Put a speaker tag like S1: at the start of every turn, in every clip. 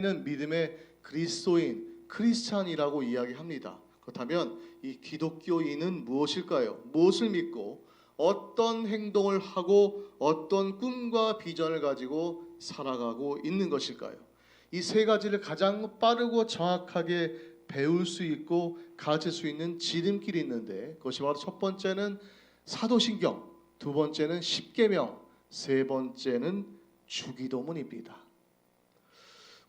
S1: 는 믿음의 그리스도인, 크리스찬이라고 이야기합니다. 그렇다면 이 기독교인은 무엇일까요? 무엇을 믿고 어떤 행동을 하고 어떤 꿈과 비전을 가지고 살아가고 있는 것일까요? 이 세 가지를 가장 빠르고 정확하게 배울 수 있고 가르칠 수 있는 지름길이 있는데, 그것이 바로 첫 번째는 사도신경, 두 번째는 십계명, 세 번째는 주기도문입니다.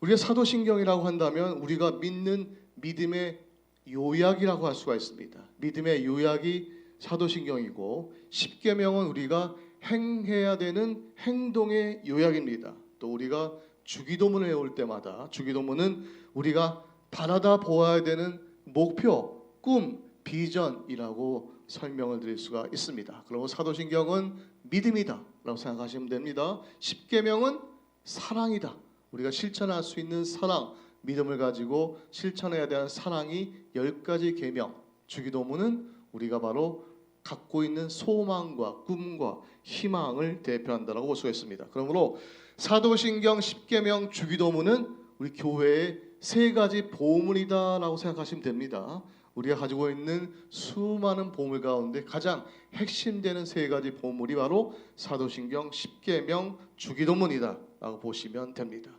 S1: 우리가 사도신경이라고 한다면 우리가 믿는 믿음의 요약이라고 할 수가 있습니다. 믿음의 요약이 사도신경이고, 십계명은 우리가 행해야 되는 행동의 요약입니다. 또 우리가 주기도문을 해올 때마다 주기도문은 우리가 바라다 보아야 되는 목표, 꿈, 비전이라고 설명을 드릴 수가 있습니다. 그리고 사도신경은 믿음이다 라고 생각하시면 됩니다. 십계명은 사랑이다. 우리가 실천할 수 있는 사랑, 믿음을 가지고 실천해야 되는 사랑이 10가지 계명, 주기도문은 우리가 바로 갖고 있는 소망과 꿈과 희망을 대표한다라고 볼 수가 있습니다. 그러므로 사도신경, 십계명, 주기도문은 우리 교회의 세 가지 보물이다라고 생각하시면 됩니다. 우리가 가지고 있는 수많은 보물 가운데 가장 핵심되는 세 가지 보물이 바로 사도신경, 십계명, 주기도문이다라고 보시면 됩니다.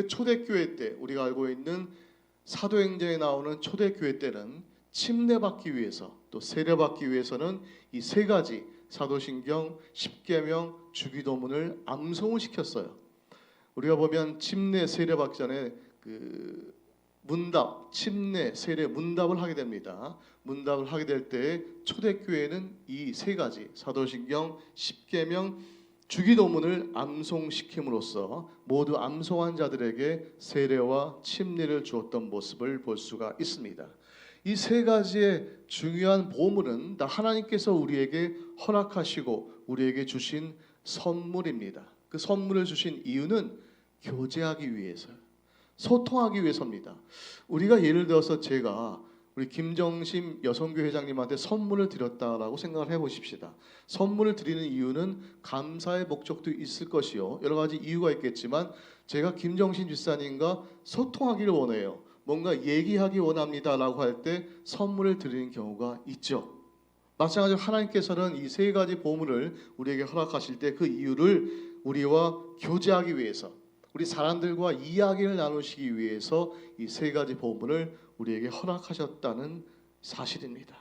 S1: 초대교회 때 우리가 알고 있는 사도행전에 나오는 초대교회 때는 침례받기 위해서 또 세례받기 위해서는 이 세 가지 사도신경, 십계명, 주기도문을 암송을 시켰어요. 우리가 보면 침례 세례받기 전에 문답, 침례, 세례, 문답을 하게 됩니다. 문답을 하게 될 때 초대교회는 이 세 가지 사도신경, 십계명, 주기도문을 암송시킴으로써 모두 암송한 자들에게 세례와 침례를 주었던 모습을 볼 수가 있습니다. 이 세 가지의 중요한 보물은 다 하나님께서 우리에게 허락하시고 우리에게 주신 선물입니다. 그 선물을 주신 이유는 교제하기 위해서요. 소통하기 위해서입니다. 우리가 예를 들어서 제가 우리 김정심 여성교회 회장님한테 선물을 드렸다라고 생각을 해보십시다. 선물을 드리는 이유는 감사의 목적도 있을 것이요, 여러 가지 이유가 있겠지만 제가 김정심 집사님과 소통하기를 원해요, 뭔가 얘기하기 원합니다라고 할 때 선물을 드리는 경우가 있죠. 마찬가지로 하나님께서는 이 세 가지 보물을 우리에게 허락하실 때 그 이유를 우리와 교제하기 위해서, 우리 사람들과 이야기를 나누시기 위해서 이 세 가지 보물을 우리에게 허락하셨다는 사실입니다.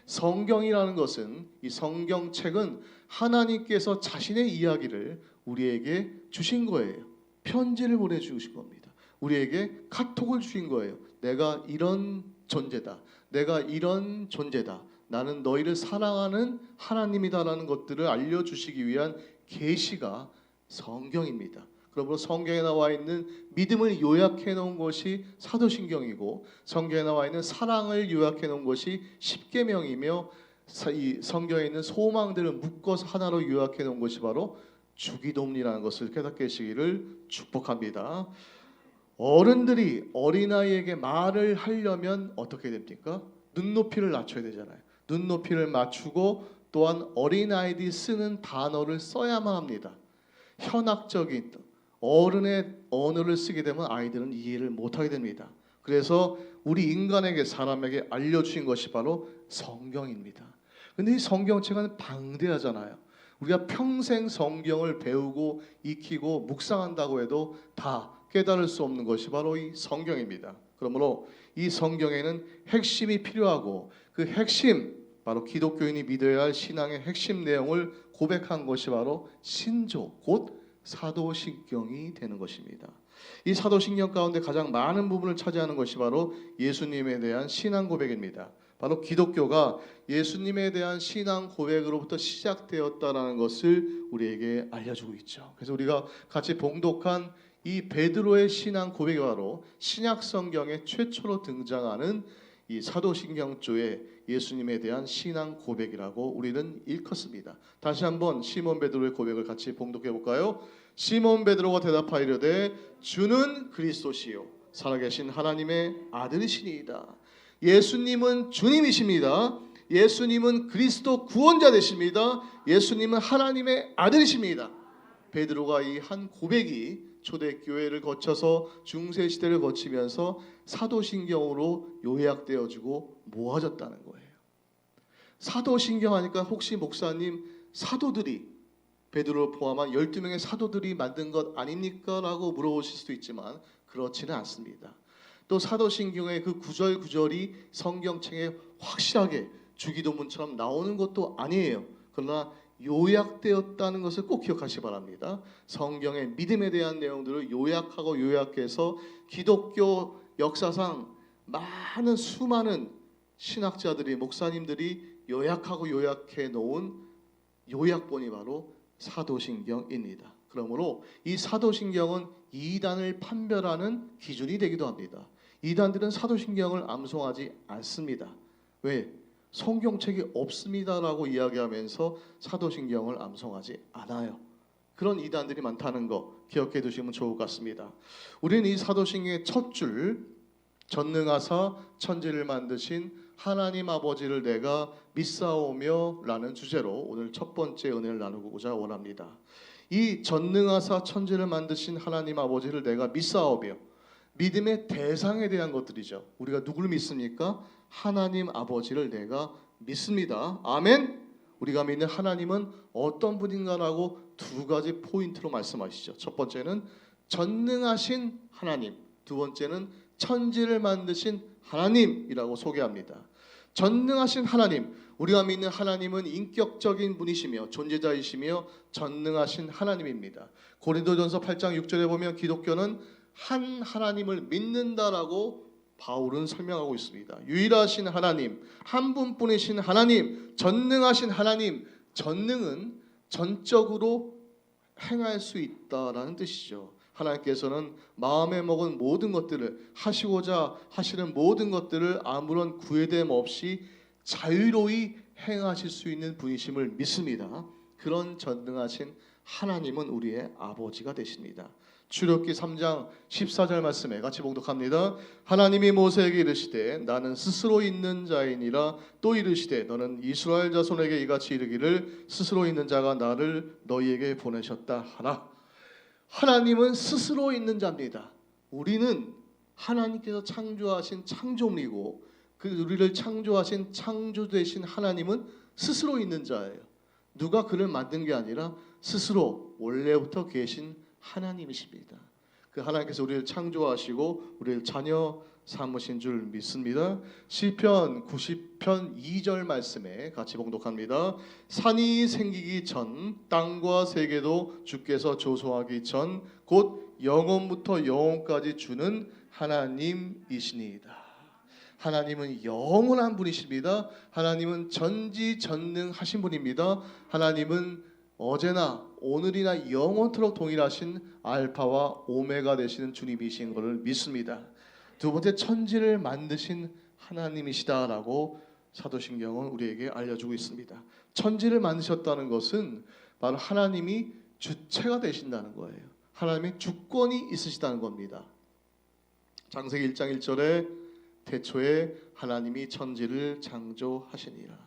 S1: 성경이라는 것은, 이 성경책은 하나님께서 자신의 이야기를 우리에게 주신 거예요. 편지를 보내주신 겁니다. 우리에게 카톡을 주신 거예요. 내가 이런 존재다, 내가 이런 존재다, 나는 너희를 사랑하는 하나님이다라는 것들을 알려주시기 위한 계시가 성경입니다. 그러므로 성경에 나와 있는 믿음을 요약해 놓은 것이 사도신경이고, 성경에 나와 있는 사랑을 요약해 놓은 것이 십계명이며, 이 성경에 있는 소망들을 묶어서 하나로 요약해 놓은 것이 바로 주기도문이라는 것을 깨닫게 하시기를 축복합니다. 어른들이 어린아이에게 말을 하려면 어떻게 됩니까? 눈높이를 낮춰야 되잖아요. 눈높이를 맞추고 또한 어린아이들이 쓰는 단어를 써야만 합니다. 현학적인 어른의 언어를 쓰게 되면 아이들은 이해를 못하게 됩니다. 그래서 우리 인간에게, 사람에게 알려주신 것이 바로 성경입니다. 근데 이 성경책은 방대하잖아요. 우리가 평생 성경을 배우고 익히고 묵상한다고 해도 다 깨달을 수 없는 것이 바로 이 성경입니다. 그러므로 이 성경에는 핵심이 필요하고, 그 핵심, 바로 기독교인이 믿어야 할 신앙의 핵심 내용을 고백한 것이 바로 신조, 곧 사도신경이 되는 것입니다. 이 사도신경 가운데 가장 많은 부분을 차지하는 것이 바로 예수님에 대한 신앙 고백입니다. 바로 기독교가 예수님에 대한 신앙 고백으로부터 시작되었다는 것을 우리에게 알려주고 있죠. 그래서 우리가 같이 봉독한 이 베드로의 신앙 고백이 바로 신약 성경에 최초로 등장하는 이 사도신경조의 예수님에 대한 신앙 고백이라고 우리는 일컫습니다. 다시 한번 시몬 베드로의 고백을 같이 봉독해 볼까요? 시몬 베드로가 대답하이르되 주는 그리스도시요 살아계신 하나님의 아들이시니이다. 예수님은 주님이십니다. 예수님은 그리스도 구원자 되십니다. 예수님은 하나님의 아들이십니다. 베드로가 이 한 고백이 초대교회를 거쳐서 중세시대를 거치면서 사도신경으로 요약되어지고 모아졌다는 거예요. 사도신경 하니까 혹시 목사님 사도들이 베드로를 포함한 12명의 사도들이 만든 것 아닙니까? 라고 물어보실 수도 있지만 그렇지는 않습니다. 또 사도신경의 그 구절구절이 성경책에 확실하게 주기도문처럼 나오는 것도 아니에요. 그러나 요약되었다는 것을 꼭 기억하시기 바랍니다. 성경의 믿음에 대한 내용들을 요약하고 요약해서 기독교 역사상 많은 수많은 신학자들이 목사님들이 요약하고 요약해 놓은 요약본이 바로 사도신경입니다. 그러므로 이 사도신경은 이단을 판별하는 기준이 되기도 합니다. 이단들은 사도신경을 암송하지 않습니다. 왜? 성경책이 없습니다라고 이야기하면서 사도신경을 암송하지 않아요. 그런 이단들이 많다는 거 기억해 두시면 좋을 것 같습니다. 우리는 이 사도신경의 첫 줄, 전능하사 천지를 만드신 하나님 아버지를 내가 믿사오며 라는 주제로 오늘 첫 번째 은혜를 나누고자 원합니다. 이 전능하사 천지를 만드신 하나님 아버지를 내가 믿사오며, 믿음의 대상에 대한 것들이죠. 우리가 누구를 믿습니까? 하나님 아버지를 내가 믿습니다. 아멘. 우리가 믿는 하나님은 어떤 분인가라고 두 가지 포인트로 말씀하시죠. 첫 번째는 전능하신 하나님, 두 번째는 천지를 만드신 하나님이라고 소개합니다. 전능하신 하나님, 우리가 믿는 하나님은 인격적인 분이시며 존재자이시며 전능하신 하나님입니다. 고린도전서 8장 6절에 보면 기독교는 한 하나님을 믿는다라고 바울은 설명하고 있습니다. 유일하신 하나님, 한 분뿐이신 하나님, 전능하신 하나님. 전능은 전적으로 행할 수 있다라는 뜻이죠. 하나님께서는 마음에 먹은 모든 것들을, 하시고자 하시는 모든 것들을 아무런 구애됨 없이 자유로이 행하실 수 있는 분이심을 믿습니다. 그런 전능하신 하나님은 우리의 아버지가 되십니다. 출애굽기 3장 14절 말씀에 같이 봉독합니다. 하나님이 모세에게 이르시되 나는 스스로 있는 자이니라. 또 이르시되 너는 이스라엘 자손에게 이같이 이르기를 스스로 있는 자가 나를 너희에게 보내셨다 하라. 하나님은 스스로 있는 자입니다. 우리는 하나님께서 창조하신 창조물이고 그 우리를 창조하신 창조되신 하나님은 스스로 있는 자예요. 누가 그를 만든 게 아니라 스스로 원래부터 계신 하나님이십니다. 그 하나님께서 우리를 창조하시고 우리를 자녀 삼으신 줄 믿습니다. 시편 90편 2절 말씀에 같이 봉독합니다. 산이 생기기 전 땅과 세계도 주께서 조소하기 전 곧 영원부터 영원까지 주는 하나님이시니이다. 하나님은 영원한 분이십니다. 하나님은 전지전능하신 분입니다. 하나님은 어제나 오늘이나 영원토록 동일하신 알파와 오메가 되시는 주님이신 것을 믿습니다. 두 번째, 천지를 만드신 하나님이시다라고 사도신경은 우리에게 알려주고 있습니다. 천지를 만드셨다는 것은 바로 하나님이 주체가 되신다는 거예요. 하나님의 주권이 있으시다는 겁니다. 창세기 1장 1절에 태초에 하나님이 천지를 창조하시니라.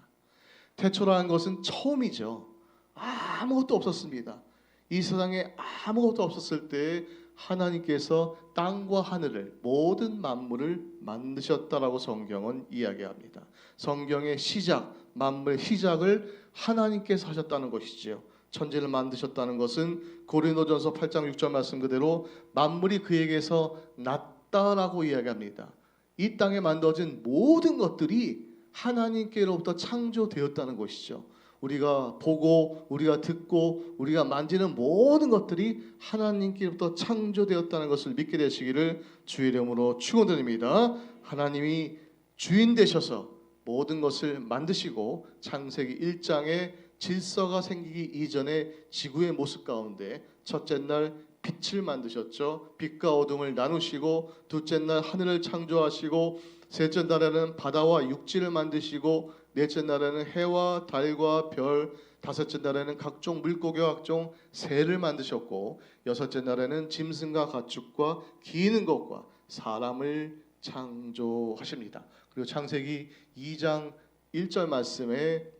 S1: 태초라는 것은 처음이죠. 아무것도 없었습니다. 이 세상에 아무것도 없었을 때 하나님께서 땅과 하늘을, 모든 만물을 만드셨다라고 성경은 이야기합니다. 성경의 시작, 만물의 시작을 하나님께서 하셨다는 것이지요. 천지를 만드셨다는 것은 고린도전서 8장 6절 말씀 그대로 만물이 그에게서 났다라고 이야기합니다. 이 땅에 만들어진 모든 것들이 하나님께로부터 창조되었다는 것이죠. 우리가 보고 우리가 듣고 우리가 만지는 모든 것들이 하나님께로부터 창조되었다는 것을 믿게 되시기를 주의 이름으로 축원드립니다. 하나님이 주인 되셔서 모든 것을 만드시고 창세기 1장에 질서가 생기기 이전에 지구의 모습 가운데 첫째 날 빛을 만드셨죠. 빛과 어둠을 나누시고 둘째 날 하늘을 창조하시고 셋째 날에는 바다와 육지를 만드시고 넷째 날에는 해와 달과 별, 다섯째 날에는 각종 물고기와 각종 새를 만드셨고 여섯째 날에는 짐승과 가축과 기는 것과 사람을 창조하십니다. 그리고 창세기 2장 1절 말씀에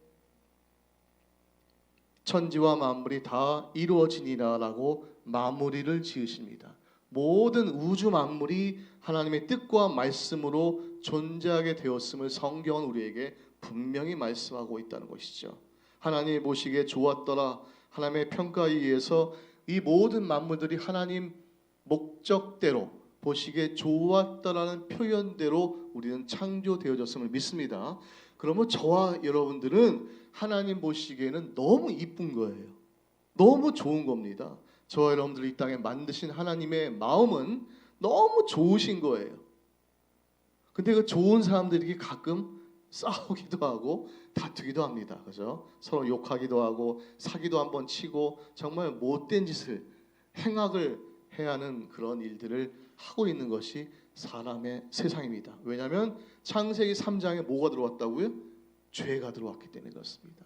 S1: 천지와 만물이 다 이루어지니라라고 마무리를 지으십니다. 모든 우주 만물이 하나님의 뜻과 말씀으로 존재하게 되었음을 성경은 우리에게 분명히 말씀하고 있다는 것이죠. 하나님이 보시기에 좋았더라, 하나님의 평가에 의해서 이 모든 만물들이 하나님 목적대로 보시기에 좋았다라는 표현대로 우리는 창조되어졌음을 믿습니다. 그러면 저와 여러분들은 하나님 보시기에는 너무 이쁜 거예요. 너무 좋은 겁니다. 저와 여러분들이 이 땅에 만드신 하나님의 마음은 너무 좋으신 거예요. 근데 그 좋은 사람들이 가끔 싸우기도 하고 다투기도 합니다. 그죠? 서로 욕하기도 하고 사기도 한번 치고 정말 못된 짓을 행악을 해야 하는 그런 일들을 하고 있는 것이 사람의 세상입니다. 왜냐하면 창세기 3장에 뭐가 들어왔다고요? 죄가 들어왔기 때문에 그렇습니다.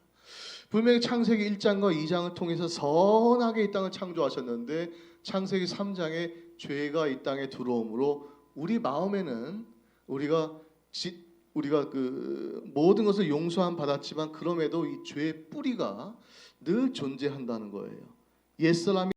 S1: 분명히 창세기 1장과 2장을 통해서 선하게 이 땅을 창조하셨는데 창세기 3장에 죄가 이 땅에 들어오므로 우리 마음에는 우리가 그 모든 것을 용서함 받았지만 그럼에도 이 죄의 뿌리가 늘 존재한다는 거예요. 옛사람이